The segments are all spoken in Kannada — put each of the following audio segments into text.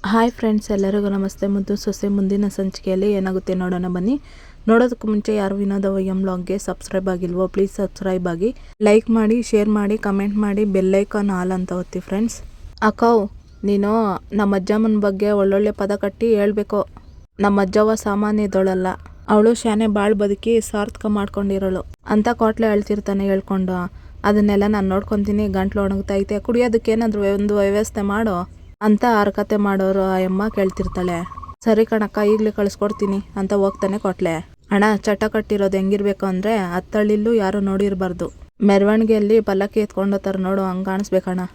ಹಾಯ್ ಫ್ರೆಂಡ್ಸ್, ಎಲ್ಲರಿಗೂ ನಮಸ್ತೆ. ಮುದ್ದು ಸೊಸೆ ಮುಂದಿನ ಸಂಚಿಕೆಯಲ್ಲಿ ಏನಾಗುತ್ತೆ ನೋಡೋಣ ಬನ್ನಿ. ನೋಡೋದಕ್ಕೆ ಮುಂಚೆ ಯಾರು ವಿನೋದ ವೈಎಂ ಬ್ಲಾಗ್ಗೆ ಸಬ್ಸ್ಕ್ರೈಬ್ ಆಗಿಲ್ವೋ ಪ್ಲೀಸ್ ಸಬ್ಸ್ಕ್ರೈಬ್ ಆಗಿ, ಲೈಕ್ ಮಾಡಿ, ಶೇರ್ ಮಾಡಿ, ಕಮೆಂಟ್ ಮಾಡಿ, ಬೆಲ್ಲೈಕಾನ್ ಆಲ್ ಅಂತ ಒತ್ತಿ ಫ್ರೆಂಡ್ಸ್. ಅಕ್ಕವ್, ನೀನು ನಮ್ಮ ಅಜ್ಜಮ್ಮನ ಬಗ್ಗೆ ಒಳ್ಳೊಳ್ಳೆ ಪದ ಕಟ್ಟಿ ಹೇಳ್ಬೇಕು. ನಮ್ಮ ಅಜ್ಜವ್ವ ಸಾಮಾನ್ಯದವಳಲ್ಲ, ಅವಳು ಶಾನೆ ಬಾಳ್ ಬದುಕಿ ಸಾರ್ಥಕ ಮಾಡ್ಕೊಂಡಿರೋಳು ಅಂತ ಕೋಟ್ಲೆ ಹೇಳ್ತಿರ್ತಾನೆ ಹೇಳ್ಕೊಂಡು. ಅದನ್ನೆಲ್ಲ ನಾನು ನೋಡ್ಕೊತೀನಿ, ಗಂಟ್ಲು ಒಣಗ್ತೈತೆ, ಕುಡಿಯೋದಕ್ಕೇನಾದ್ರು ಒಂದು ವ್ಯವಸ್ಥೆ ಮಾಡೋ ಅಂತ ಹರಕತೆ ಮಾಡೋರು ಆ ಅಮ್ಮ ಕೇಳ್ತಿರ್ತಾಳೆ. ಸರಿ ಕಣಕ್ಕ, ಈಗಲೇ ಕಳಿಸ್ಕೊಡ್ತೀನಿ ಅಂತ ಹೋಗ್ತಾನೆ ಕೊಟ್ಲೆ. ಅಣ್ಣ, ಚಟ ಕಟ್ಟಿರೋದು ಹೆಂಗಿರ್ಬೇಕು ಅಂದರೆ ಹತ್ತಳ್ಳಿಲ್ಲೂ ಯಾರು ನೋಡಿರಬಾರ್ದು. ಮೆರವಣಿಗೆಯಲ್ಲಿ ಪಲ್ಲಕ್ಕಿ ಎತ್ಕೊಂಡೋತಾರ ನೋಡು, ಹಂಗೆ ಕಾಣಿಸ್ಬೇಕಣ್ಣ.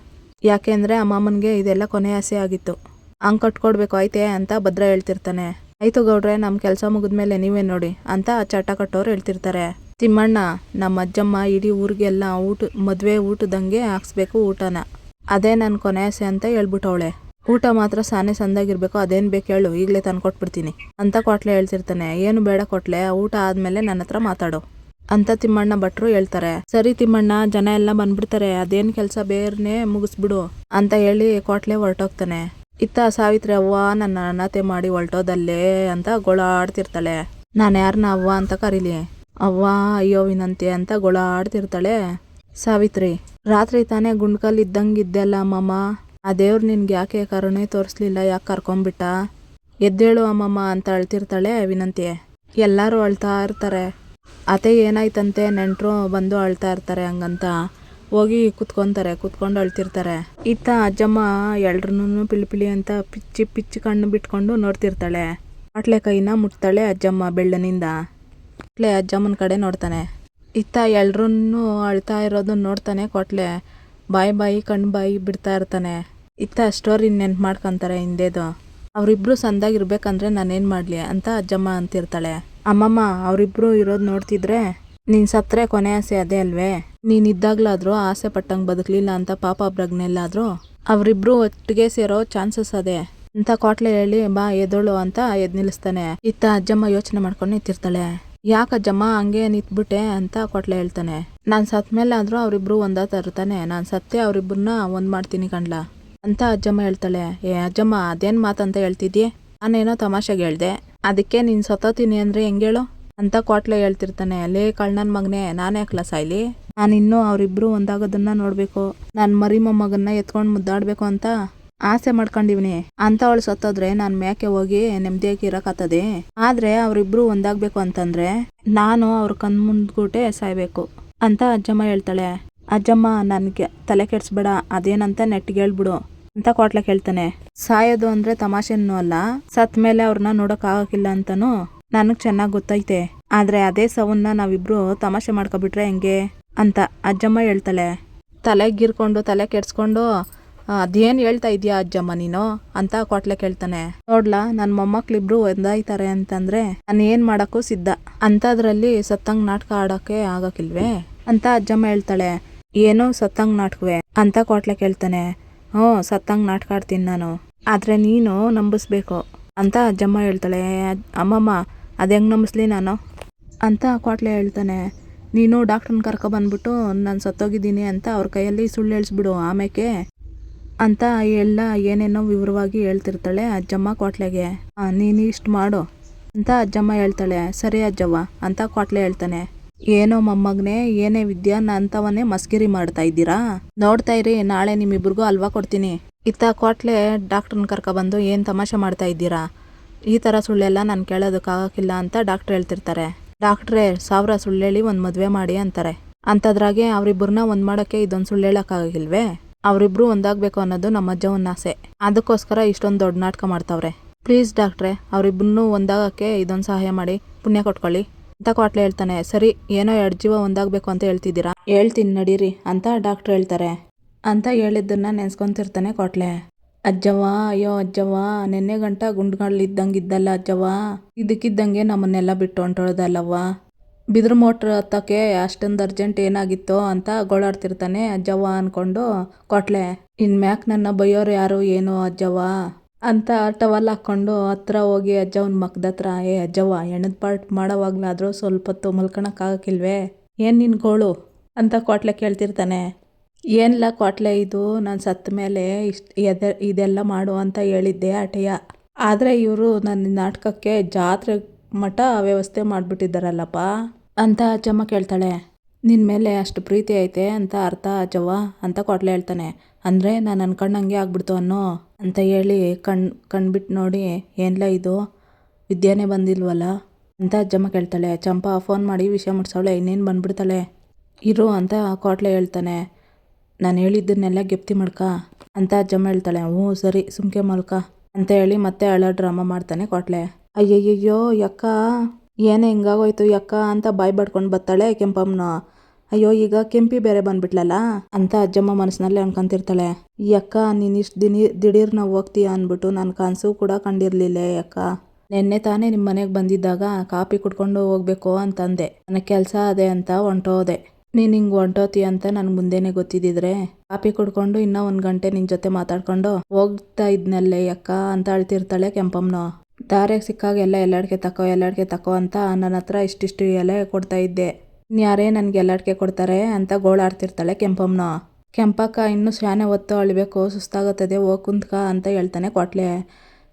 ಯಾಕೆಂದರೆ ಅಮ್ಮಮ್ಮನಿಗೆ ಇದೆಲ್ಲ ಕೊನೆ ಆಸೆ ಆಗಿತ್ತು. ಹಂಗೆ ಕಟ್ಕೊಡ್ಬೇಕು ಐತೆ ಅಂತ ಭದ್ರ ಹೇಳ್ತಿರ್ತಾನೆ. ಆಯ್ತು ಗೌಡ್ರೆ, ನಮ್ಮ ಕೆಲಸ ಮುಗಿದ್ಮೇಲೆ ನೀವೇ ನೋಡಿ ಅಂತ ಚಟ ಕಟ್ಟೋರು ಹೇಳ್ತಿರ್ತಾರೆ. ತಿಮ್ಮಣ್ಣ, ನಮ್ಮ ಅಜ್ಜಮ್ಮ ಇಡೀ ಊರಿಗೆಲ್ಲ ಮದುವೆ ಊಟದಂಗೆ ಹಾಕ್ಸ್ಬೇಕು ಊಟನ, ಅದೇ ನನ್ನ ಕೊನೆ ಆಸೆ ಅಂತ ಹೇಳ್ಬಿಟ್ಟವಳೆ. ಊಟ ಮಾತ್ರ ಸಾನೆ ಸಂದಾಗಿರ್ಬೇಕು, ಅದೇನು ಬೇಕು ಹೇಳು, ಈಗಲೇ ತಂದು ಕೊಟ್ಬಿಡ್ತೀನಿ ಅಂತ ಕೊಟ್ಲೆ ಹೇಳ್ತಿರ್ತಾನೆ. ಏನು ಬೇಡ ಕೊಟ್ಲೆ, ಊಟ ಆದಮೇಲೆ ನನ್ನ ಹತ್ರ ಮಾತಾಡು ಅಂತ ತಿಮ್ಮಣ್ಣ ಭಟ್ರು ಹೇಳ್ತಾರೆ. ಸರಿ ತಿಮ್ಮಣ್ಣ, ಜನ ಎಲ್ಲ ಬಂದ್ಬಿಡ್ತಾರೆ, ಅದೇನು ಕೆಲಸ ಬೇರ್ನೆ ಮುಗಿಸ್ಬಿಡು ಅಂತ ಹೇಳಿ ಕೊಟ್ಲೆ ಹೊರಟೋಗ್ತಾನೆ. ಇತ್ತ ಸಾವಿತ್ರಿ, ಅವ್ವ ನನ್ನ ಅಣತೆ ಮಾಡಿ ಹೊರಟೋದಲ್ಲೇ ಅಂತ ಗೋಳಾಡ್ತಿರ್ತಾಳೆ. ನಾನು ಯಾರನ್ನ ಅವ್ವ ಅಂತ ಕರೀಲಿ? ಅವ್ವ, ಅಯ್ಯೋ ವಿನಂತಿ ಅಂತ ಗೋಳಾಡ್ತಿರ್ತಾಳೆ ಸಾವಿತ್ರಿ. ರಾತ್ರಿ ತಾನೇ ಗುಂಡ್ಕಲ್ ಇದ್ದಂಗಿದ್ದೆಲ್ಲ ಅಮ್ಮಮ್ಮ, ಆ ದೇವ್ರು ನಿನ್ಗೆ ಯಾಕೆ ಕರುಣೆ ತೋರಿಸ್ಲಿಲ್ಲ, ಯಾಕೆ ಕರ್ಕೊಂಬಿಟ್ಟ? ಎದ್ದೇಳು ಅಮ್ಮಮ್ಮ ಅಂತ ಅಳ್ತಿರ್ತಾಳೆ ವಿನಂತಿ. ಎಲ್ಲರೂ ಅಳ್ತಾ ಇರ್ತಾರೆ. ಅತ್ತೆ ಏನಾಯ್ತಂತೆ, ನೆಂಟರು ಬಂದು ಅಳ್ತಾ ಇರ್ತಾರೆ. ಹಂಗಂತ ಹೋಗಿ ಕುತ್ಕೊಂಡು ಅಳ್ತಿರ್ತಾರೆ. ಇತ್ತ ಅಜ್ಜಮ್ಮ ಎಲ್ರನ್ನೂ ಪಿಳಿ ಅಂತ ಪಿಚ್ಚಿ ಕಣ್ಣು ಬಿಟ್ಕೊಂಡು ನೋಡ್ತಿರ್ತಾಳೆ. ಅಟ್ಲೆ ಕೈನ ಮುಟ್ತಾಳೆ ಅಜ್ಜಮ್ಮ ಬೆಳ್ಳನಿಂದ. ಅಟ್ಲೆ ಅಜ್ಜಮ್ಮನ ಕಡೆ ನೋಡ್ತಾನೆ. ಇತ್ತ ಎಲ್ರನ್ನೂ ಅಳ್ತಾ ಇರೋದನ್ನ ನೋಡ್ತಾನೆ ಕೊಟ್ಲೆ. ಬಾಯಿ ಕಣ್ಣು ಬಿಡ್ತಾ ಇರ್ತಾನೆ. ಇತ್ತ ಸ್ಟೋರಿ ನೆನ್ಪು ಮಾಡ್ಕೊತಾರೆ ಹಿಂದೇದು. ಅವರಿಬ್ರು ಸಂದಾಗಿರ್ಬೇಕಂದ್ರೆ ನಾನೇನು ಮಾಡಲಿ ಅಂತ ಅಜ್ಜಮ್ಮ ಅಂತಿರ್ತಾಳೆ. ಅಮ್ಮಮ್ಮ, ಅವರಿಬ್ರು ಇರೋದು ನೋಡ್ತಿದ್ರೆ ನೀನು ಸತ್ತರೆ ಕೊನೆ ಆಸೆ ಅದೇ ಅಲ್ವೇ? ನೀನು ಇದ್ದಾಗ್ಲಾದ್ರೂ ಆಸೆ ಪಟ್ಟಂಗೆ ಬದುಕಲಿಲ್ಲ ಅಂತ ಪಾಪ ಪ್ರಜ್ಞೆಲ್ಲಾದ್ರೂ ಅವರಿಬ್ರು ಒಟ್ಟಿಗೆ ಸೇರೋ ಚಾನ್ಸಸ್ ಅದೇ ಅಂತ ಕೋಟ್ಲೆ ಹೇಳಿ, ಬಾ ಎದೋಳು ಅಂತ ಎದ್ ನಿಲ್ಲಿಸ್ತಾನೆ. ಇತ್ತ ಅಜ್ಜಮ್ಮ ಯೋಚನೆ ಮಾಡ್ಕೊಂಡು ನಿಂತಿರ್ತಾಳೆ. ಯಾಕಜ್ಜಮ್ಮ ಹಂಗೆ ನಿಂತ್ಬಿಟ್ಟೆ ಅಂತ ಕೊಟ್ಲೆ ಹೇಳ್ತಾನೆ. ನಾನು ಸತ್ ಮೇಲೆ ಆದ್ರೂ ಅವರಿಬ್ರು ತರ್ತಾನೆ, ನಾನು ಸತ್ತೇ ಅವರಿಬ್ರನ್ನ ಒಂದ್ ಮಾಡ್ತೀನಿ ಕಣ್ಲಾ ಅಂತ ಅಜ್ಜಮ್ಮ ಹೇಳ್ತಾಳೆ. ಅಜ್ಜಮ್ಮ, ಅದೇನ್ ಮಾತಂತ ಹೇಳ್ತಿದ್ಯೆ? ನಾನೇನೋ ತಮಾಷೆಗೆ ಹೇಳ್ದೆ, ಅದಕ್ಕೆ ನೀನ್ ಸತ್ತೋತೀನಿ ಅಂದ್ರೆ ಹೆಂಗೇಳು ಅಂತ ಕೋಟ್ಲೆ ಹೇಳ್ತಿರ್ತಾನೆ. ಲೇ ಕಳ್ಳನನ್ ಮಗನೆ, ನಾನೇ ಯಾಕ್ಲ ಸಾಯ್ಲಿ? ನಾನಿನ್ನೂ ಅವರಿಬ್ರು ಒಂದಾಗೋದನ್ನ ನೋಡ್ಬೇಕು, ನಾನು ಮರಿ ಮೊಮ್ಮಗನ್ನ ಎತ್ಕೊಂಡು ಮುದ್ದಾಡ್ಬೇಕು ಅಂತ ಆಸೆ ಮಾಡ್ಕೊಂಡಿವ್ನಿ ಅಂತ. ಅವಳು ಸತ್ತೋದ್ರೆ ನಾನು ಮ್ಯಾಕೆ ಹೋಗಿ ನೆಮ್ಮದಿಯಾಗಿ ಇರಕತ್ತದೆ. ಆದ್ರೆ ಅವರಿಬ್ರು ಒಂದಾಗ್ಬೇಕು ಅಂತಂದ್ರೆ ನಾನು ಅವ್ರ ಕಣ್ಮುಂದ್ಗೂಟೆ ಸಾಯ್ಬೇಕು ಅಂತ ಅಜ್ಜಮ್ಮ ಹೇಳ್ತಾಳೆ. ಅಜ್ಜಮ್ಮ, ನನ್ಗೆ ತಲೆ ಕೆಡ್ಸ್ಬೇಡ, ಅದೇನಂತ ನೆಟ್ಟಿಗೆ ಹೇಳ್ಬಿಡು ಅಂತ ಕೋಟ್ಲೆ ಕೇಳ್ತಾನೆ. ಸಾಯೋದು ಅಂದ್ರೆ ತಮಾಷೆನೂ ಅಲ್ಲ, ಸತ್ ಮೇಲೆ ಅವ್ರನ್ನ ನೋಡಕ್ ಆಗಕ್ಕಿಲ್ಲ ಅಂತನೂ ನನಗ್ ಚೆನ್ನಾಗ್ ಗೊತ್ತೈತೆ. ಆದ್ರೆ ಅದೇ ಸವನ್ನ ನಾವಿಬ್ರು ತಮಾಷೆ ಮಾಡ್ಕೊಬಿಟ್ರೆ ಹೆಂಗೆ ಅಂತ ಅಜ್ಜಮ್ಮ ಹೇಳ್ತಾಳೆ. ತಲೆಗಿರ್ಕೊಂಡು ತಲೆ ಕೆಡ್ಸ್ಕೊಂಡು ಅದೇನು ಹೇಳ್ತಾ ಇದೀಯಾ ಅಜ್ಜಮ್ಮ ನೀನು ಅಂತ ಕೋಟ್ಲೆ ಕೇಳ್ತಾನೆ. ನೋಡ್ಲಾ, ನನ್ನ ಮೊಮ್ಮಕ್ಳಿಬ್ರು ಒಂದಾಯ್ತಾರೆ ಅಂತಂದ್ರೆ ನಾನು ಏನ್ ಮಾಡಕ್ಕೂ ಸಿದ್ಧ, ಅಂತದ್ರಲ್ಲಿ ಸತ್ತಂಗ್ ನಾಟಕ ಆಡೋಕೆ ಆಗಕ್ಕಿಲ್ವೇ ಅಂತ ಅಜ್ಜಮ್ಮ ಹೇಳ್ತಾಳೆ. ಏನೋ ಸತ್ತಂಗ್ ನಾಟಕವೇ ಅಂತ ಕೋಟ್ಲೆ ಕೇಳ್ತಾನೆ. ಸತ್ತಂಗ್ ನಾಟಕ ಆಡ್ತೀನಿ ನಾನು, ಆದ್ರೆ ನೀನು ನಂಬಿಸ್ಬೇಕು ಅಂತ ಅಜ್ಜಮ್ಮ ಹೇಳ್ತಾಳೆ. ಅಮ್ಮಮ್ಮ, ಅದು ಹೆಂಗ್ ನಂಬಿಸ್ಲಿ ನಾನು ಅಂತ ಕೋಟ್ಲೆ ಹೇಳ್ತಾನೆ. ನೀನು ಡಾಕ್ಟ್ರನ್ನ ಕರ್ಕೊಬಂದ್ಬಿಟ್ಟು ನಾನು ಸತ್ತೋಗಿದ್ದೀನಿ ಅಂತ ಅವ್ರ ಕೈಯಲ್ಲಿ ಸುಳ್ಳು ಹೇಳಿಸ್ಬಿಡು ಆಮೇಲೆ ಅಂತ ಎಲ್ಲ ಏನೇನೋ ವಿವರವಾಗಿ ಹೇಳ್ತಿರ್ತಾಳೆ ಅಜ್ಜಮ್ಮ ಕೋಟ್ಲೆಗೆ. ನೀನು ಇಷ್ಟು ಮಾಡು ಅಂತ ಅಜ್ಜಮ್ಮ ಹೇಳ್ತಾಳೆ. ಸರಿ ಅಜ್ಜವ್ವ ಅಂತ ಕೋಟ್ಲೆ ಹೇಳ್ತಾನೆ. ಏನೋ ಮೊಮ್ಮಗನೆ, ಏನೇ ವಿದ್ಯಾ ಅಂತವನ್ನೇ ಮಸ್ಕಿರಿ ಮಾಡ್ತಾ ಇದ್ದೀರಾ? ನೋಡ್ತಾ ಇರಿ, ನಾಳೆ ನಿಮ್ಮಿಬ್ರಿಗೂ ಅಲ್ವಾ ಕೊಡ್ತೀನಿ. ಇತ್ತ ಕೋಟ್ಲೆ ಡಾಕ್ಟ್ರನ್ನ ಕರ್ಕೊಬಂದು, ಏನು ತಮಾಷೆ ಮಾಡ್ತಾ ಇದ್ದೀರಾ, ಈ ಥರ ಸುಳ್ಳೆಲ್ಲ ನಾನು ಕೇಳೋದಕ್ಕಾಗಕ್ಕಿಲ್ಲ ಅಂತ ಡಾಕ್ಟ್ರ್ ಹೇಳ್ತಿರ್ತಾರೆ. ಡಾಕ್ಟ್ರೇ, 1000 ಸುಳ್ಳೇಳಿ ಒಂದು ಮದುವೆ ಮಾಡಿ ಅಂತಾರೆ, ಅಂಥದ್ರಾಗೆ ಅವರಿಬ್ಬರನ್ನ ಒಂದು ಮಾಡೋಕ್ಕೆ ಇದೊಂದು ಸುಳ್ಳು ಹೇಳೋಕ್ಕಾಗಿಲ್ವೇ? ಅವರಿಬ್ರು ಒಂದಾಗಬೇಕು ಅನ್ನೋದು ನಮ್ಮ ಅಜ್ಜವನ್ನ ಆಸೆ, ಅದಕ್ಕೋಸ್ಕರ ಇಷ್ಟೊಂದು ದೊಡ್ಡ ನಾಟಕ ಮಾಡ್ತಾವ್ರೆ. ಪ್ಲೀಸ್ ಡಾಕ್ಟ್ರೆ, ಅವರಿಬ್ಬರನ್ನೂ ಒಂದಾಗಕ್ಕೆ ಇದೊಂದು ಸಹಾಯ ಮಾಡಿ, ಪುಣ್ಯ ಕೊಟ್ಕೊಳ್ಳಿ ಅಂತ ಕೋಟ್ಲೆ ಹೇಳ್ತಾನೆ. ಸರಿ, ಏನೋ 2 ಜೀವ ಒಂದಾಗಬೇಕು ಅಂತ ಹೇಳ್ತಿದ್ದೀರಾ, ಹೇಳ್ತೀನಿ ನಡೀರಿ ಅಂತ ಡಾಕ್ಟ್ರ್ ಹೇಳ್ತಾರೆ ಅಂತ ಹೇಳಿದ್ದನ್ನ ನೆನ್ಸ್ಕೊಂತಿರ್ತಾನೆ ಕೋಟ್ಲೆ. ಅಜ್ಜವ್ವ, ಅಯ್ಯೋ ಅಜ್ಜವ್ವ, ನೆನ್ನೆ ಗಂಟ ಗುಂಡ್ಗಳಿದ್ದಂಗಿದ್ದಲ್ಲ ಅಜ್ಜವ್ವ, ಇದಕ್ಕಿದ್ದಂಗೆ ನಮ್ಮನ್ನೆಲ್ಲ ಬಿಟ್ಟು ಹೊಂಟೋದಲ್ಲವ್ವ. ಬಿದ್ರ ಮೋಟ್ರ್ ಹತ್ತಕ್ಕೆ ಅಷ್ಟೊಂದು ಅರ್ಜೆಂಟ್ ಏನಾಗಿತ್ತೋ ಅಂತ ಗೋಳಾಡ್ತಿರ್ತಾನೆ ಅಜ್ಜವ್ವ ಅನ್ಕೊಂಡು ಕೊಟ್ಲೆ. ಇನ್ಮ್ಯಾಕ್ ನನ್ನ ಬೈಯೋರು ಯಾರು ಏನು ಅಜ್ಜವ್ವ ಅಂತ ಟವಲ್ ಹಾಕ್ಕೊಂಡು ಹತ್ರ ಹೋಗಿ ಅಜ್ಜವನ ಮಕ್ದತ್ರ, ಅಜ್ಜವ್ವ, ಎಣ್ಣದ ಪಾರ್ಟ್ ಮಾಡೋವಾಗ್ಲಾದ್ರೂ ಸ್ವಲ್ಪ ಹೊತ್ತು ಮಲ್ಕೊಳಕ್ಕಾಗಕ್ಕಿಲ್ವೇ? ಏನು ನಿನ್ ಗೋಳು ಅಂತ ಕೋಟ್ಲೆ ಕೇಳ್ತಿರ್ತಾನೆ. ಏನಿಲ್ಲ ಕ್ವಾಟ್ಲೆ ಇದು ನಾನು ಸತ್ತ ಮೇಲೆ ಇದೆಲ್ಲ ಮಾಡು ಅಂತ ಹೇಳಿದ್ದೆ ಅಟೆಯ. ಆದರೆ ಇವರು ನನ್ನ ನಾಟಕಕ್ಕೆ ಜಾತ್ರೆ ಮಠ ವ್ಯವಸ್ಥೆ ಮಾಡಿಬಿಟ್ಟಿದ್ದಾರಲ್ಲಪ್ಪ ಅಂತ ಅಜ್ಜಮ್ಮ ಕೇಳ್ತಾಳೆ. ನಿನ್ನ ಮೇಲೆ ಅಷ್ಟು ಪ್ರೀತಿ ಐತೆ ಅಂತ ಅರ್ಥ ಅಜ್ಜವ್ವ ಅಂತ ಕ್ವಾಟ್ಲೆ ಹೇಳ್ತಾನೆ. ಅಂದರೆ ನಾನು ಅನ್ಕೊಂಡಂಗೆ ಆಗ್ಬಿಡ್ತು ಅನ್ನೋ ಅಂತ ಹೇಳಿ ಕಣ್ಬಿಟ್ಟು ನೋಡಿ ಏನಿಲ್ಲ ಇದು ವಿದ್ಯಾನೇ ಬಂದಿಲ್ವಲ್ಲ ಅಂತ ಅಜ್ಜಮ್ಮ ಕೇಳ್ತಾಳೆ. ಚಂಪಾ ಫೋನ್ ಮಾಡಿ ವಿಷಯ ಮುಟ್ಸವಳೆ. ಇನ್ನೇನು ಬಂದ್ಬಿಡ್ತಾಳೆ ಇರು ಅಂತ ಕ್ವಾಟ್ಲೆ ಹೇಳ್ತಾನೆ. ನಾನು ಹೇಳಿದ್ದನ್ನೆಲ್ಲ ಗೆಪ್ತಿ ಮಾಡ್ಕ ಅಂತ ಅಜ್ಜಮ್ಮ ಹೇಳ್ತಾಳೆ. ಹ್ಞೂ ಸರಿ ಸುಮ್ಕೆ ಮಲ್ಕ ಅಂತ ಹೇಳಿ ಮತ್ತೆ ಅಳೋ ಡ್ರಾಮಾ ಮಾಡ್ತಾನೆ ಕ್ವಾಟ್ಲೆ. ಅಯ್ಯಯ್ಯೋ ಯಕ್ಕ ಏನೇ ಹಿಂಗಾಗೋಯ್ತು ಯಕ್ಕ ಅಂತ ಬಾಯ್ ಬಡ್ಕೊಂಡು ಬರ್ತಾಳೆ ಕೆಂಪಮ್ಮನ. ಅಯ್ಯೋ ಈಗ ಕೆಂಪಿ ಬೇರೆ ಬಂದ್ಬಿಟ್ಲಲ್ಲ ಅಂತ ಅಜ್ಜಮ್ಮ ಮನಸ್ಸಿನಲ್ಲಿ ಅನ್ಕೊಂತಿರ್ತಾಳೆ. ಯಕ್ಕ ನೀನು ಇಷ್ಟು ದಿಢೀರ್ ನಾವು ಹೋಗ್ತೀಯ ಅಂದ್ಬಿಟ್ಟು ನಾನು ಕನಸು ಕೂಡ ಕಂಡಿರಲಿಲ್ಲ ಯಕ್ಕ. ನೆನ್ನೆ ತಾನೇ ನಿಮ್ಮ ಮನೆಗೆ ಬಂದಿದ್ದಾಗ ಕಾಫಿ ಕುಡ್ಕೊಂಡು ಹೋಗ್ಬೇಕು ಅಂತಂದೆ. ನನಗೆ ಕೆಲಸ ಅದೇ ಅಂತ ಹೊಂಟೋದೆ. ನೀನು ಹಿಂಗೆ ಹೊಂಟೋತಿ ಅಂತ ನನಗೆ ಮುಂದೆನೇ ಗೊತ್ತಿದ್ದಿದ್ರೆ ಕಾಫಿ ಕುಡ್ಕೊಂಡು ಇನ್ನೂ 1 ಗಂಟೆ ನಿನ್ನ ಜೊತೆ ಮಾತಾಡ್ಕೊಂಡು ಹೋಗ್ತಾ ಇದ್ನಲ್ಲೇ ಯಕ್ಕ ಅಂತ ಅಳ್ತಿರ್ತಾಳೆ ಕೆಂಪಮ್ಮನ. ದಾರ್ಯಾಗ ಸಿಕ್ಕಾಗ ಎಲ್ಲಾಡ್ಕೆ ತಕೋ ಅಂತ ನನ್ನ ಹತ್ರ ಇಷ್ಟಿಷ್ಟು ಎಲೆ ಕೊಡ್ತಾ ಇದ್ದೆ. ಇನ್ಯಾರೇ ನನಗೆ ಎಲ್ಲಾಡ್ಕೆ ಕೊಡ್ತಾರೆ ಅಂತ ಗೋಳಾಡ್ತಿರ್ತಾಳೆ ಕೆಂಪಮ್ಮನ. ಕೆಂಪಕ್ಕ ಇನ್ನೂ ಶಾನೆ ಹೊತ್ತು ಅಳ್ಬೇಕು, ಸುಸ್ತಾಗುತ್ತದೆ, ಹೋಗಿ ಕುಂತ್ಕ ಅಂತ ಹೇಳ್ತಾನೆ ಕ್ವಾಟ್ಲೆ.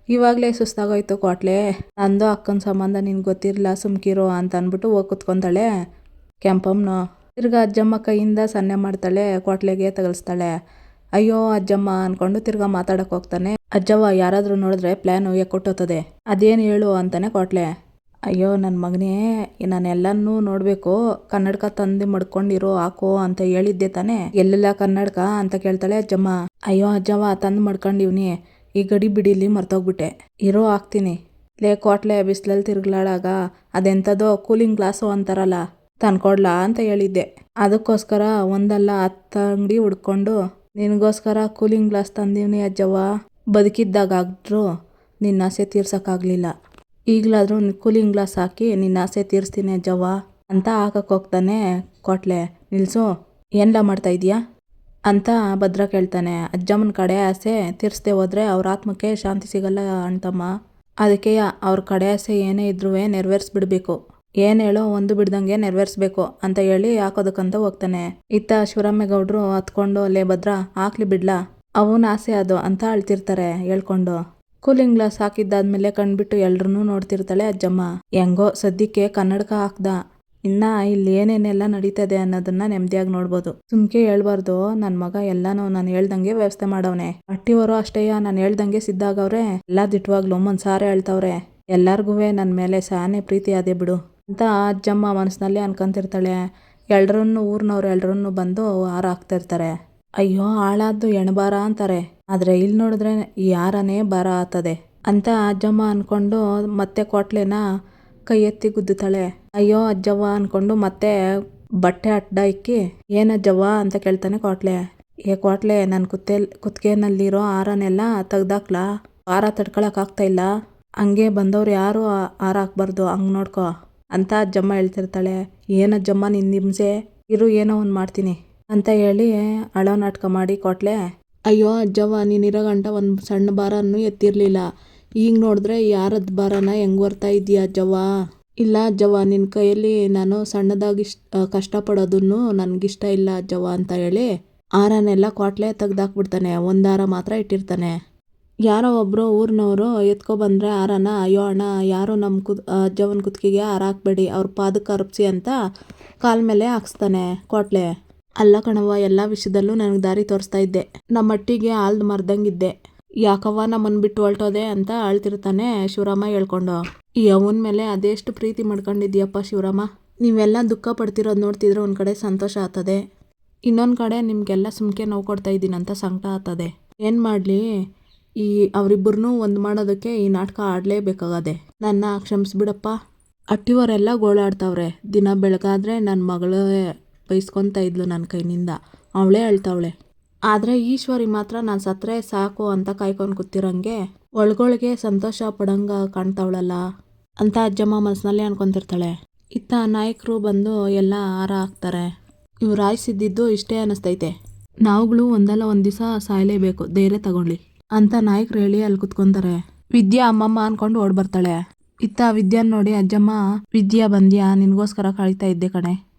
ಇವಾಗಲೇ ಸುಸ್ತಾಗೋಯ್ತು ಕ್ವಾಟ್ಲೆ, ನಂದು ಅಕ್ಕನ ಸಂಬಂಧ ನಿನ್ಗೆ ಗೊತ್ತಿರಲಿಲ್ಲ ಸುಮ್ಕಿರೋ ಅಂತ ಅಂದ್ಬಿಟ್ಟು ಹೋಗಿ ಕುತ್ಕೊತಾಳೆ ಕೆಂಪಮ್ಮನ. ತಿರ್ಗಾ ಅಜ್ಜಮ್ಮ ಕೈಯಿಂದ ಸನ್ನೆ ಮಾಡ್ತಾಳೆ, ಕ್ವಾಟ್ಲೆಗೆ ತಗಲ್ಸ್ತಾಳೆ. ಅಯ್ಯೋ ಅಜ್ಜಮ್ಮ ಅಂದ್ಕೊಂಡು ತಿರ್ಗಾ ಮಾತಾಡಕ್ಕೆ ಹೋಗ್ತಾನೆ. ಅಜ್ಜವ್ವ ಯಾರಾದರೂ ನೋಡಿದ್ರೆ ಪ್ಲ್ಯಾನು ಎಕ್ಕೊಟ್ಟೋತದೆ, ಅದೇನು ಹೇಳು ಅಂತಾನೆ ಕ್ವಾಟ್ಲೆ. ಅಯ್ಯೋ ನನ್ನ ಮಗನೇ, ನಾನೆಲ್ಲನೂ ನೋಡಬೇಕು, ಕನ್ನಡಕ ತಂದು ಮಡ್ಕೊಂಡಿರೋ ಹಾಕೋ ಅಂತ ಹೇಳಿದ್ದೆ ತಾನೇ, ಎಲ್ಲೆಲ್ಲ ಕನ್ನಡಕ ಅಂತ ಕೇಳ್ತಾಳೆ ಅಜ್ಜಮ್ಮ. ಅಯ್ಯೋ ಅಜ್ಜವ್ವ ತಂದು ಮಡ್ಕೊಂಡಿವ್ನಿ, ಈ ಗಡಿ ಬಿಡಿಲಿ ಮರ್ತೋಗ್ಬಿಟ್ಟೆ, ಇರೋ ಹಾಕ್ತೀನಿ. ಲೇ ಕ್ವಾಟ್ಲೆ ಬಿಸಿಲಲ್ಲಿ ತಿರುಗ್ಲಾಡಾಗ ಅದೆಂಥದೋ ಕೂಲಿಂಗ್ ಗ್ಲಾಸು ಅಂತಾರಲ್ಲ ತಂದ್ಕೊಡ್ಲಾ ಅಂತ ಹೇಳಿದ್ದೆ. ಅದಕ್ಕೋಸ್ಕರ ಒಂದಲ್ಲ 10 ಅಂಗಡಿ ಹುಡ್ಕೊಂಡು ನಿನಗೋಸ್ಕರ ಕೂಲಿಂಗ್ ಗ್ಲಾಸ್ ತಂದೀವ್ನಿ ಅಜ್ಜವ್ವ. ಬದುಕಿದ್ದಾಗಾದ್ರೂ ನಿನ್ನ ಆಸೆ ತೀರ್ಸೋಕ್ಕಾಗಲಿಲ್ಲ, ಈಗಲಾದರೂ ಕೂಲಿಂಗ್ ಗ್ಲಾಸ್ ಹಾಕಿ ನಿನ್ನ ಆಸೆ ತೀರಿಸ್ತೀನಿ ಅಜ್ಜವ್ವ ಅಂತ ಹಾಕಕ್ಕೆ ಹೋಗ್ತಾನೆ ಕ್ವಾಟ್ಲೆ. ನಿಲ್ಸು, ಏನೆಲ್ಲ ಮಾಡ್ತಾ ಇದೀಯಾ ಅಂತ ಭದ್ರ ಕೇಳ್ತಾನೆ. ಅಜ್ಜಮ್ಮನ ಕಡೆ ಆಸೆ ತೀರಿಸ್ದೆ ಹೋದರೆ ಅವ್ರ ಆತ್ಮಕ್ಕೆ ಶಾಂತಿ ಸಿಗಲ್ಲ ಅಣ್ತಮ್ಮ, ಅದಕ್ಕೆ ಅವ್ರ ಕಡೆ ಆಸೆ ಏನೇ ಇದ್ರೂ ನೆರವೇರಿಸ್ಬಿಡ್ಬೇಕು, ಏನು ಹೇಳೋ ಒಂದು ಬಿಡ್ದಂಗೆ ನೆರವೇರಿಸ್ಬೇಕು ಅಂತ ಹೇಳಿ ಹಾಕೋದಕ್ಕಂತ ಹೋಗ್ತಾನೆ. ಇತ್ತ ಶಿವರಾಮೇಗೌಡರು ಹತ್ಕೊಂಡು ಲೇ ಭದ್ರ ಹಾಕ್ಲಿ ಬಿಡ್ಲಾ, ಅವನ ಆಸೆ ಅದು ಅಂತ ಅಳ್ತಿರ್ತಾರೆ ಹೇಳ್ಕೊಂಡು. ಕೂಲಿಂಗ್ ಗ್ಲಾಸ್ ಹಾಕಿದ್ದಾದ್ಮೇಲೆ ಕಣ್ಬಿಟ್ಟು ಎಲ್ರೂ ನೋಡ್ತಿರ್ತಾಳೆ ಅಜ್ಜಮ್ಮ. ಹೆಂಗೋ ಸದ್ಯಕ್ಕೆ ಕನ್ನಡಕ ಹಾಕ್ದ, ಇನ್ನ ಇಲ್ಲಿ ಏನೇನೆಲ್ಲ ನಡೀತದೆ ಅನ್ನೋದನ್ನ ನೆಮ್ಮದಿಯಾಗಿ ನೋಡ್ಬೋದು. ಸುಮ್ಕೆ ಹೇಳ್ಬಾರ್ದು, ನನ್ನ ಮಗ ಎಲ್ಲಾನು ನಾನು ಹೇಳ್ದಂಗೆ ವ್ಯವಸ್ಥೆ ಮಾಡವನೆ. ಅಟ್ಟಿವರು ಅಷ್ಟೇಯ ನಾನು ಹೇಳ್ದಂಗೆ ಸಿದ್ಧಾಗವ್ರೆ, ಎಲ್ಲ ದಿಟ್ಟವಾಗ್ಲು ಮನ್ಸಾರೆ ಹೇಳ್ತವ್ರೆ, ಎಲ್ಲಾರ್ಗೂ ನನ್ನ ಮೇಲೆ ಸಾನೆ ಪ್ರೀತಿ ಅದೇ ಬಿಡು ಅಂತ ಅಜ್ಜಮ್ಮ ಮನಸ್ಸಿನಲ್ಲಿ ಅನ್ಕೊಂತಿರ್ತಾಳೆ. ಊರ್ನವ್ರು ಎಲ್ರನ್ನೂ ಬಂದು ಹಾರ ಹಾಕ್ತಿರ್ತಾರೆ. ಅಯ್ಯೋ ಹಾಳಾದ್ದು ಎಣಬಾರ ಅಂತಾರೆ, ಆದರೆ ಇಲ್ಲಿ ನೋಡಿದ್ರೆ ಈ ಹಾರನೇ ಭಾರ ಆಗ್ತದೆ ಅಂತ ಅಜ್ಜಮ್ಮ ಅನ್ಕೊಂಡು ಮತ್ತೆ ಕ್ವಾಟ್ಲೆನ ಕೈ ಎತ್ತಿ ಗುದ್ದುತ್ತಾಳೆ. ಅಯ್ಯೋ ಅಜ್ಜವ್ವ ಅನ್ಕೊಂಡು ಮತ್ತೆ ಬಟ್ಟೆ ಅಡ್ಡ ಇಕ್ಕಿ ಏನಜ್ಜವ್ವ ಅಂತ ಕೇಳ್ತಾನೆ ಕ್ವಾಟ್ಲೆ. ಏ ಕ್ವಾಟ್ಲೆ, ನನ್ನ ಕುತ್ತಿಗೆನಲ್ಲಿರೋ ಹಾರನೆಲ್ಲ ತೆಗ್ದಾಕ್ಲಾ, ಹಾರ ತಡ್ಕೊಳಕ್ ಆಗ್ತಾ ಇಲ್ಲ, ಹಂಗೆ ಬಂದವ್ರು ಯಾರು ಹಾರ ಹಾಕ್ಬಾರ್ದು, ಹಂಗೆ ನೋಡ್ಕೊ ಅಂತ ಅಜ್ಜಮ್ಮ ಹೇಳ್ತಿರ್ತಾಳೆ. ಏನಜ್ಜಮ್ಮ ನಿನ್ನ ಹಿಂಸೆ, ಇರು ಏನೋ ಒಂದು ಮಾಡ್ತೀನಿ ಅಂತ ಹೇಳಿ ಅಳೋ ನಾಟಕ ಮಾಡಿ ಕ್ವಾಟ್ಲೆ. ಅಯ್ಯೋ ಅಜ್ಜವ್ವ, ನೀನಿರೋ ಗಂಟ ಒಂದು ಸಣ್ಣ ಭಾರನೂ ಎತ್ತಿರಲಿಲ್ಲ, ಈಗ ನೋಡಿದ್ರೆ ಯಾರದ್ದು ಭಾರನ ಹೆಂಗೆ ಬರ್ತಾ ಇದೀಯ ಅಜ್ಜವ್ವ. ಇಲ್ಲ ಅಜ್ಜವ್ವ, ನಿನ್ನ ಕೈಯಲ್ಲಿ ನಾನು ಸಣ್ಣದಾಗಿ ಕಷ್ಟಪಡೋದನ್ನು ನನಗಿಷ್ಟ ಇಲ್ಲ ಅಜ್ಜವ್ವ ಅಂತ ಹೇಳಿ ಹಾರನೆಲ್ಲ ಕ್ವಾಟ್ಲೆ ತೆಗ್ದಾಕ್ಬಿಡ್ತಾನೆ. ಒಂದು ಹಾರ ಮಾತ್ರ ಇಟ್ಟಿರ್ತಾನೆ. ಯಾರೋ ಒಬ್ಬರು ಊರಿನವರು ಎತ್ಕೊಬಂದ್ರೆ ಹಾರನ, ಅಯ್ಯೋ ಅಣ್ಣ ಯಾರೋ ನಮ್ಮ ಅಜ್ಜವನ ಕುತ್ತಿಗೆಗೆ ಹಾರ ಹಾಕ್ಬೇಡಿ, ಅವ್ರ ಪಾದಕ್ಕೆ ಅರ್ಪಿಸಿ ಅಂತ ಕಾಲ ಮೇಲೆ ಹಾಕ್ಸ್ತಾನೆ ಕ್ವಾಟ್ಲೆ. ಅಲ್ಲ ಕಣವ್ವ, ಎಲ್ಲ ವಿಷಯದಲ್ಲೂ ನನಗೆ ದಾರಿ ತೋರಿಸ್ತಾ ಇದ್ದೆ, ನಮ್ಮ ಮಟ್ಟಿಗೆ ಆಲ್ದು ಮರ್ದಂಗಿದ್ದೆ, ಯಾಕವ್ವ ನಮ್ಮನ್ನು ಬಿಟ್ಟು ಹೊಲ್ಟೋದೆ ಅಂತ ಅಳ್ತಿರ್ತಾನೆ ಶಿವರಾಮ ಹೇಳ್ಕೊಂಡು. ಈ ಅವನ ಮೇಲೆ ಅದೆಷ್ಟು ಪ್ರೀತಿ ಮಾಡ್ಕೊಂಡಿದ್ಯಪ್ಪ ಶಿವರಾಮ, ನೀವೆಲ್ಲ ದುಃಖ ಪಡ್ತಿರೋದು ನೋಡ್ತಿದ್ರೆ ಒಂದು ಕಡೆ ಸಂತೋಷ ಆಗ್ತದೆ, ಇನ್ನೊಂದು ಕಡೆ ನಿಮಗೆಲ್ಲ ಸುಮ್ಕೆ ನೋವು ಕೊಡ್ತಾ ಇದ್ದೀನಂತ ಸಂಕಟ ಆಗ್ತದೆ. ಏನು ಮಾಡಲಿ, ಈ ಅವರಿಬ್ಬರನ್ನೂ ಒಂದು ಮಾಡೋದಕ್ಕೆ ಈ ನಾಟಕ ಆಡಲೇಬೇಕಾಗದೆ, ನನ್ನ ಕ್ಷಮಿಸ್ಬಿಡಪ್ಪ. ಅಟ್ಟಿಯವರೆಲ್ಲ ಗೋಳಾಡ್ತಾವ್ರೆ, ದಿನ ಬೆಳಗಾದ್ರೆ ನನ್ನ ಮಗಳೇ ಬೈಸ್ಕೊತಾ ಇದ್ಲು ನನ್ನ ಕೈನಿಂದ, ಅವಳೇ ಅಳ್ತಾವಳೆ. ಆದರೆ ಈಶ್ವರಿ ಮಾತ್ರ ನಾನು ಸತ್ತರೆ ಸಾಕು ಅಂತ ಕಾಯ್ಕೊಂಡು ಕೂತಿರಂಗೆ ಒಳಗೊಳಗೆ ಸಂತೋಷ ಪಡಂಗ ಕಾಣ್ತಾವಳಲ್ಲ ಅಂತ ಅಜ್ಜಮ್ಮ ಮನಸ್ಸಿನಲ್ಲಿ ಅನ್ಕೊತಿರ್ತಾಳೆ. ಇತ್ತ ನಾಯಕರು ಬಂದು ಎಲ್ಲ ಹಾರ ಹಾಕ್ತಾರೆ. ಇವ್ರು ರಾಯಿಸಿದ್ದು ಇಷ್ಟೇ ಅನ್ನಿಸ್ತೈತೆ, ನಾವುಗಳು ಒಂದಲ್ಲ ಒಂದು ದಿವಸ ಸಾಯಲೇಬೇಕು, ಧೈರ್ಯ ತಗೊಳ್ಳಿ ಅಂತ ನಾಯಕರು ಹೇಳಿ ಅಲ್ಲಿ ಕುತ್ಕೊಂತಾರೆ. ವಿದ್ಯಾ ಅಮ್ಮಮ್ಮ ಅನ್ಕೊಂಡು ಓಡ್ ಬರ್ತಾಳೆ. ಇತ್ತ ವಿದ್ಯಾನ್ ನೋಡಿ ಅಜ್ಜಮ್ಮ, ವಿದ್ಯಾ ಬಂದ್ಯಾ, ನಿನ್ಗೋಸ್ಕರ ಕಾಯ್ತಾ ಇದ್ದೆ ಕಣೆ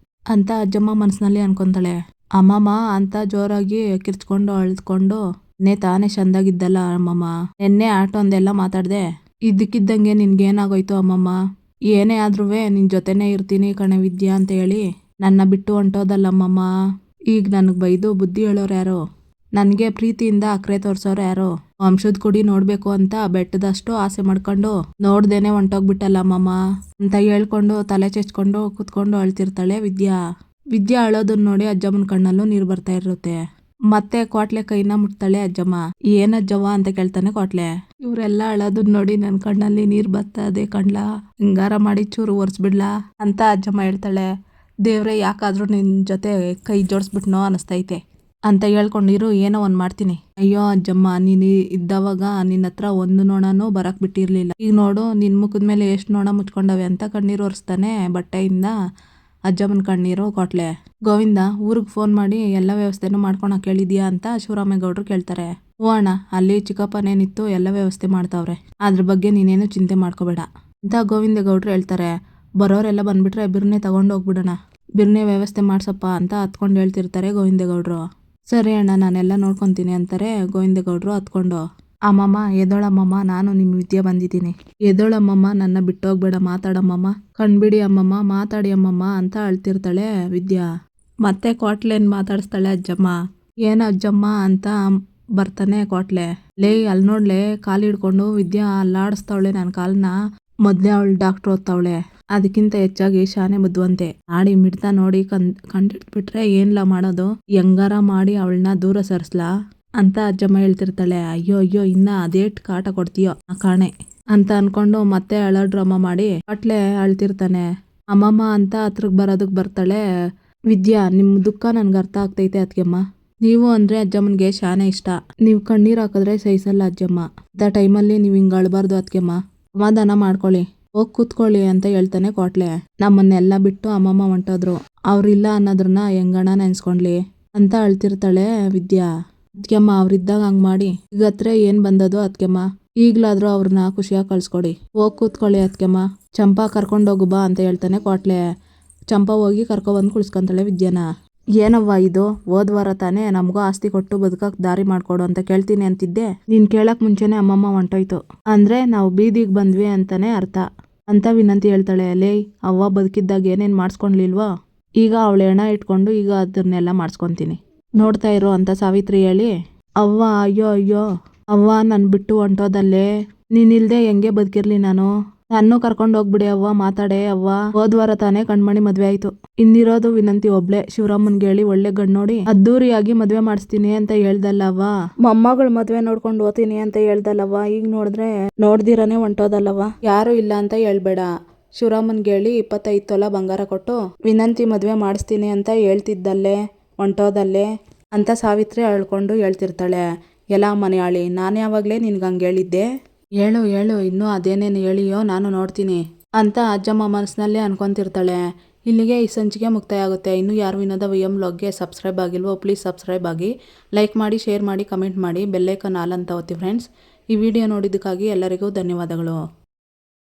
ಅಂತ ಅಜ್ಜಮ್ಮ ಮನಸ್ಸಿನಲ್ಲಿ ಅನ್ಕೊಂತಾಳೆ. ಅಮ್ಮಮ್ಮ ಅಂತ ಜೋರಾಗಿ ಕಿರ್ಚ್ಕೊಂಡು ಅಳ್ಕೊಂಡು ತಾನೇ ಚಂದಾಗಿದ್ದಲ್ಲ ಅಮ್ಮಮ್ಮ, ನೆನ್ನೆ ಆಟೊಂದೆಲ್ಲ ಮಾತಾಡ್ದೆ, ಇದ್ದಕ್ಕಿದ್ದಂಗೆ ನಿನ್ಗೇನಾಗೋಯ್ತು ಅಮ್ಮಮ್ಮ, ಏನೇ ಆದ್ರೂ ನಿನ್ ಜೊತೆನೇ ಇರ್ತೀನಿ ಕಣೆ ವಿದ್ಯಾ ಅಂತ ಹೇಳಿ ನನ್ನ ಬಿಟ್ಟು ಹೊಂಟೋದಲ್ಲಮ್ಮಮ್ಮ. ಈಗ ನನಗೆ ಬೈದು ಬುದ್ಧಿ ಹೇಳೋರು ಯಾರು, ನನಗೆ ಪ್ರೀತಿಯಿಂದ ಅಕ್ರೆ ತೋರ್ಸೋರು ಯಾರು, ವಂಶದ ಕುಡಿ ನೋಡ್ಬೇಕು ಅಂತ ಬೆಟ್ಟದಷ್ಟು ಆಸೆ ಮಾಡ್ಕೊಂಡು ನೋಡ್ದೇನೆ ಹೊಂಟೋಗ್ಬಿಟ್ಟಲ್ಲ ಅಮ್ಮಮ್ಮ ಅಂತ ಹೇಳ್ಕೊಂಡು ತಲೆ ಚೆಚ್ಕೊಂಡು ಕುತ್ಕೊಂಡು ಅಳ್ತಿರ್ತಾಳೆ ವಿದ್ಯಾ. ವಿದ್ಯಾ ಅಳೋದನ್ನ ನೋಡಿ ಅಜ್ಜಮ್ಮನ ಕಣ್ಣಲ್ಲೂ ನೀರು ಬರ್ತಾ ಇರುತ್ತೆ. ಮತ್ತೆ ಕ್ವಾಟ್ಲೆ ಕೈನ ಮುಟ್ತಾಳೆ ಅಜ್ಜಮ್ಮ. ಏನಜ್ಜವ್ವ ಅಂತ ಕೇಳ್ತಾನೆ ಕ್ವಾಟ್ಲೆ. ಇವರೆಲ್ಲ ಅಳೋದನ್ನ ನೋಡಿ ನನ್ನ ಕಣ್ಣಲ್ಲಿ ನೀರು ಬರ್ತದೆ ಕಣ್ಲ, ಹಿಂಗಾರ ಮಾಡಿ ಚೂರು ಒರೆಸ್ಬಿಡ್ಲಾ ಅಂತ ಅಜ್ಜಮ್ಮ ಹೇಳ್ತಾಳೆ. ದೇವ್ರೆ ಯಾಕಾದ್ರೂ ನಿನ್ ಜೊತೆ ಕೈ ಜೋಡಿಸ್ಬಿಟ್ನೋ ಅನಿಸ್ತೈತೆ ಅಂತ ಹೇಳ್ಕೊಂಡಿರು, ಏನೋ ಒಂದ್ ಮಾಡ್ತೀನಿ. ಅಯ್ಯೋ ಅಜ್ಜಮ್ಮ, ನೀನು ಇದ್ದವಾಗ ನಿನ್ನ ಹತ್ರ ಒಂದು ನೋಣನೂ ಬರಕ್ ಬಿಟ್ಟಿರ್ಲಿಲ್ಲ. ಈಗ ನೋಡು ನಿನ್ ಮುಖದ ಮೇಲೆ ಎಷ್ಟು ನೋಣ ಮುಚ್ಕೊಂಡವೆ ಅಂತ ಕಣ್ಣೀರು ಒರೆಸ್ತಾನೆ ಬಟ್ಟೆಯಿಂದ ಅಜ್ಜಮ್ಮನ ಕಣ್ಣೀರು ಕೊಟ್ಲೆ. ಗೋವಿಂದ ಊರಿಗೆ ಫೋನ್ ಮಾಡಿ ಎಲ್ಲ ವ್ಯವಸ್ಥೆನೂ ಮಾಡ್ಕೊಳಕ್ ಹೇಳಿದ್ಯಾ ಅಂತ ಶಿವರಾಮೇಗೌಡರು ಕೇಳ್ತಾರೆ. ಹ್ಞೂ ಅಣ್ಣ, ಅಲ್ಲಿ ಚಿಕ್ಕಪ್ಪನೇನಿತ್ತು ಎಲ್ಲ ವ್ಯವಸ್ಥೆ ಮಾಡ್ತಾವ್ರೆ, ಅದ್ರ ಬಗ್ಗೆ ನೀನೇನು ಚಿಂತೆ ಮಾಡ್ಕೋಬೇಡ ಅಂತ ಗೋವಿಂದೇಗೌಡರು ಹೇಳ್ತಾರೆ. ಬರೋರೆಲ್ಲ ಬಂದ್ಬಿಟ್ರೆ ಬಿರ್ನೆ ತಗೊಂಡು ಹೋಗ್ಬಿಡೋಣ, ಬಿರ್ನೆ ವ್ಯವಸ್ಥೆ ಮಾಡ್ಸಪ್ಪ ಅಂತ ಹತ್ಕೊಂಡು ಹೇಳ್ತಿರ್ತಾರೆ ಗೋವಿಂದೇಗೌಡರು. ಸರಿ ಅಣ್ಣ, ನಾನೆಲ್ಲ ನೋಡ್ಕೊತೀನಿ ಅಂತಾರೆ ಗೋವಿಂದೇಗೌಡರು ಹತ್ಕೊಂಡು. ಅಮ್ಮಮ್ಮ ಎದೋಳಮ್ಮಮ್ಮ, ನಾನು ನಿಮ್ಮ ವಿದ್ಯೆ ಬಂದಿದ್ದೀನಿ, ಎದೋಳಮ್ಮಮ್ಮ, ನನ್ನ ಬಿಟ್ಟೋಗ್ಬೇಡ, ಮಾತಾಡಮ್ಮಮ್ಮ, ಕಣ್ಬಿಡಿ ಅಮ್ಮಮ್ಮ, ಮಾತಾಡಿ ಅಮ್ಮಮ್ಮ ಅಂತ ಅಳ್ತಿರ್ತಾಳೆ ವಿದ್ಯಾ. ಮತ್ತೆ ಕ್ವಾಟ್ಲೆನ್ ಮಾತಾಡಿಸ್ತಾಳೆ ಅಜ್ಜಮ್ಮ. ಏನು ಅಜ್ಜಮ್ಮ ಅಂತ ಬರ್ತಾನೆ ಕ್ವಾಟ್ಲೆ. ಲೇ ಅಲ್ಲಿ ನೋಡ್ಲೆ, ಕಾಲು ಹಿಡ್ಕೊಂಡು ವಿದ್ಯಾ ಅಲ್ಲಾಡಿಸ್ತಾವಳೆ ನನ್ನ ಕಾಲನ್ನ. ಮೊದ್ಲೇ ಅವಳು ಡಾಕ್ಟ್ರು ಓದ್ತಾವಳೆ, ಅದಕ್ಕಿಂತ ಹೆಚ್ಚಾಗಿ ಶಾನೆ ಬುದ್ವಂತೆ. ನಾಡಿ ಮಿಡ್ತಾ ನೋಡಿ ಕಂಡಿಟ್ಬಿಟ್ರೆ ಏನ್ಲ ಮಾಡೋದು, ಹೆಂಗಾರ ಮಾಡಿ ಅವಳನ್ನ ದೂರ ಸರಿಸ್ಲಾ ಅಂತ ಅಜ್ಜಮ್ಮ ಹೇಳ್ತಿರ್ತಾಳೆ. ಅಯ್ಯೋ ಅಯ್ಯೋ, ಇನ್ನ ಅದೇಟ್ ಕಾಟ ಕೊಡ್ತೀಯೋ ಆ ಕಾಣೆ ಅಂತ ಅನ್ಕೊಂಡು ಮತ್ತೆ ಅಳೋ ಡ್ರಾಮಾ ಮಾಡಿ ಕ್ವಾಟ್ಲೆ ಅಳ್ತಿರ್ತಾನೆ. ಅಮ್ಮಮ್ಮ ಅಂತ ಹತ್ರಕ್ಕೆ ಬರೋದಕ್ಕೆ ಬರ್ತಾಳೆ ವಿದ್ಯಾ. ನಿಮ್ಮ ದುಃಖ ನನ್ಗೆ ಅರ್ಥ ಆಗ್ತೈತೆ ಅತ್ಗೆಮ್ಮ, ನೀವು ಅಂದ್ರೆ ಅಜ್ಜಮ್ಮನ್ಗೆ ಶಾನೆ ಇಷ್ಟ, ನೀವು ಕಣ್ಣೀರ್ ಹಾಕಿದ್ರೆ ಸಹಿಸಲ್ಲ ಅಜ್ಜಮ್ಮ, ಇಂಥ ಟೈಮಲ್ಲಿ ನೀವು ಹಿಂಗೆ ಅಳ್ಬಾರ್ದು ಅತ್ಗೆಮ್ಮ, ಸಮಾಧಾನ ಮಾಡ್ಕೊಳ್ಳಿ, ಹೋಗಿ ಕೂತ್ಕೊಳ್ಳಿ ಅಂತ ಹೇಳ್ತಾನೆ ಕ್ವಾಟ್ಲೆ. ನಮ್ಮನ್ನೆಲ್ಲ ಬಿಟ್ಟು ಅಮ್ಮಮ್ಮ ಹೊಂಟೋದ್ರು, ಅವ್ರಿಲ್ಲ ಅನ್ನೋದ್ರನ್ನ ಹೆಂಗಣ ನೆನ್ಸ್ಕೊಂಡ್ಲಿ ಅಂತ ಅಳ್ತಿರ್ತಾಳೆ ವಿದ್ಯಾ. ಅತ್ಗೆಮ್ಮ, ಅವ್ರಿದ್ದಾಗ ಹಂಗ್ ಮಾಡಿ ಈಗ ಹತ್ರ ಏನ್ ಬಂದದು ಅತ್ಗೆಮ್ಮ, ಈಗ್ಲಾದ್ರೂ ಅವ್ರನ್ನ ಖುಷಿಯಾಗಿ ಕಳ್ಸ್ಕೊಡಿ, ಹೋಗಿ ಕೂತ್ಕೊಳ್ಳಿ ಅತ್ಗೆಮ್ಮ, ಚಂಪಾ ಕರ್ಕೊಂಡೋಗು ಬಾ ಅಂತ ಹೇಳ್ತಾನೆ ಕ್ವಾಟ್ಲೆ. ಚಂಪಾ ಹೋಗಿ ಕರ್ಕೊಬಂದು ಕುಳಿಸ್ಕೊಂತಾಳೆ ವಿದ್ಯಾನ. ಏನವ್ವ ಇದು, ಹೋದ್ವಾರ ತಾನೇ ನಮಗೂ ಆಸ್ತಿ ಕೊಟ್ಟು ಬದುಕಕ್ ದಾರಿ ಮಾಡ್ಕೊಡು ಅಂತ ಕೇಳ್ತೀನಿ ಅಂತಿದ್ದೆ, ನೀನ್ ಕೇಳಕ್ ಮುಂಚೆನೆ ಅಮ್ಮಮ್ಮ ಹೊಂಟೋಯ್ತು ಅಂದ್ರೆ ನಾವು ಬೀದಿಗೆ ಬಂದ್ವಿ ಅಂತಾನೆ ಅರ್ಥ ಅಂತ ವಿನಂತಿ ಹೇಳ್ತಾಳೆ. ಲೇ ಅವ್ವ ಬದುಕಿದ್ದಾಗ ಏನೇನ್ ಮಾಡಿಸ್ಕೊಂಡ್ಲಿಲ್ವೋ, ಈಗ ಅವಳ ಹೆಣ ಇಟ್ಕೊಂಡು ಈಗ ಅದನ್ನೆಲ್ಲ ಮಾಡಿಸ್ಕೊಂತೀನಿ ನೋಡ್ತಾ ಇರೋ ಅಂತ ಸಾವಿತ್ರಿ ಹೇಳಿ. ಅವ್ವ ಅಯ್ಯೋ ಅಯ್ಯೋ ಅವ್ವ, ನನ್ ಬಿಟ್ಟು ಹೊಂಟೋದಲ್ಲೇ, ನೀನಿಲ್ದೆ ಹೆಂಗೆ ಬದುಕಿರ್ಲಿ ನಾನು, ನನ್ನೂ ಕರ್ಕೊಂಡು ಹೋಗ್ಬಿಡಿ ಅವ್ವ, ಮಾತಾಡೆ ಅವ್ವ, ಹೋದ್ವಾರ ತಾನೇ ಕಣ್ಮಣಿ ಮದ್ವೆ ಆಯ್ತು, ಇನ್ನಿರೋದು ವಿನಂತಿ ಒಬ್ಳೆ, ಶಿವರಾಮನ್ಗೆ ಹೇಳಿ ಒಳ್ಳೆ ಗಂಡ್ ನೋಡಿ ಅದ್ದೂರಿಯಾಗಿ ಮದ್ವೆ ಮಾಡಿಸ್ತೀನಿ ಅಂತ ಹೇಳ್ದಲ್ಲವ್ವ, ಮೊಮ್ಮಗಳ ಮದ್ವೆ ನೋಡ್ಕೊಂಡು ಹೋಗ್ತೀನಿ ಅಂತ ಹೇಳ್ದಲ್ಲವ್ವ, ಈಗ ನೋಡಿದ್ರೆ ನೋಡ್ದಿರನೇ ಹೊಂಟೋದಲ್ಲವ್ವ, ಯಾರು ಇಲ್ಲ ಅಂತ ಹೇಳ್ಬೇಡ, ಶಿವರಾಮನ್ಗೆ ಹೇಳಿ 25 ತೊಲ ಬಂಗಾರ ಕೊಟ್ಟು ವಿನಂತಿ ಮದ್ವೆ ಮಾಡಿಸ್ತೀನಿ ಅಂತ ಹೇಳ್ತಿದ್ದಲ್ಲೇ ಹೊಂಟೋದಲ್ಲೇ ಅಂತ ಸಾವಿತ್ರಿ ಅಳ್ಕೊಂಡು ಹೇಳ್ತಿರ್ತಾಳೆ. ಎಲ್ಲ ಮನೆಯಾಳಿ, ನಾನು ಯಾವಾಗಲೇ ನಿನ್ಗೆ ಹಂಗೆ ಹೇಳಿದ್ದೆ, ಹೇಳು ಹೇಳು ಇನ್ನೂ ಅದೇನೇನು ಹೇಳಿಯೋ ನಾನು ನೋಡ್ತೀನಿ ಅಂತ ಅಜ್ಜಮ್ಮ ಮನಸ್ಸಿನಲ್ಲೇ ಅನ್ಕೊಂತಿರ್ತಾಳೆ. ಇಲ್ಲಿಗೆ ಈ ಸಂಚಿಕೆ ಮುಕ್ತಾಯ ಆಗುತ್ತೆ. ಇನ್ನೂ ಯಾರು ವಿನೋದ ವಿಎಂ ವ್ಲಾಗ್ಗೆ ಸಬ್ಸ್ಕ್ರೈಬ್ ಆಗಿಲ್ವೋ ಪ್ಲೀಸ್ ಸಬ್ಸ್ಕ್ರೈಬ್ ಆಗಿ, ಲೈಕ್ ಮಾಡಿ, ಶೇರ್ ಮಾಡಿ, ಕಮೆಂಟ್ ಮಾಡಿ, ಬೆಲ್ಲೈಕನ್ ಆಲ್ ಅಂತ ಒತ್ತಿ ಫ್ರೆಂಡ್ಸ್. ಈ ವಿಡಿಯೋ ನೋಡಿದ್ದಕ್ಕಾಗಿ ಎಲ್ಲರಿಗೂ ಧನ್ಯವಾದಗಳು.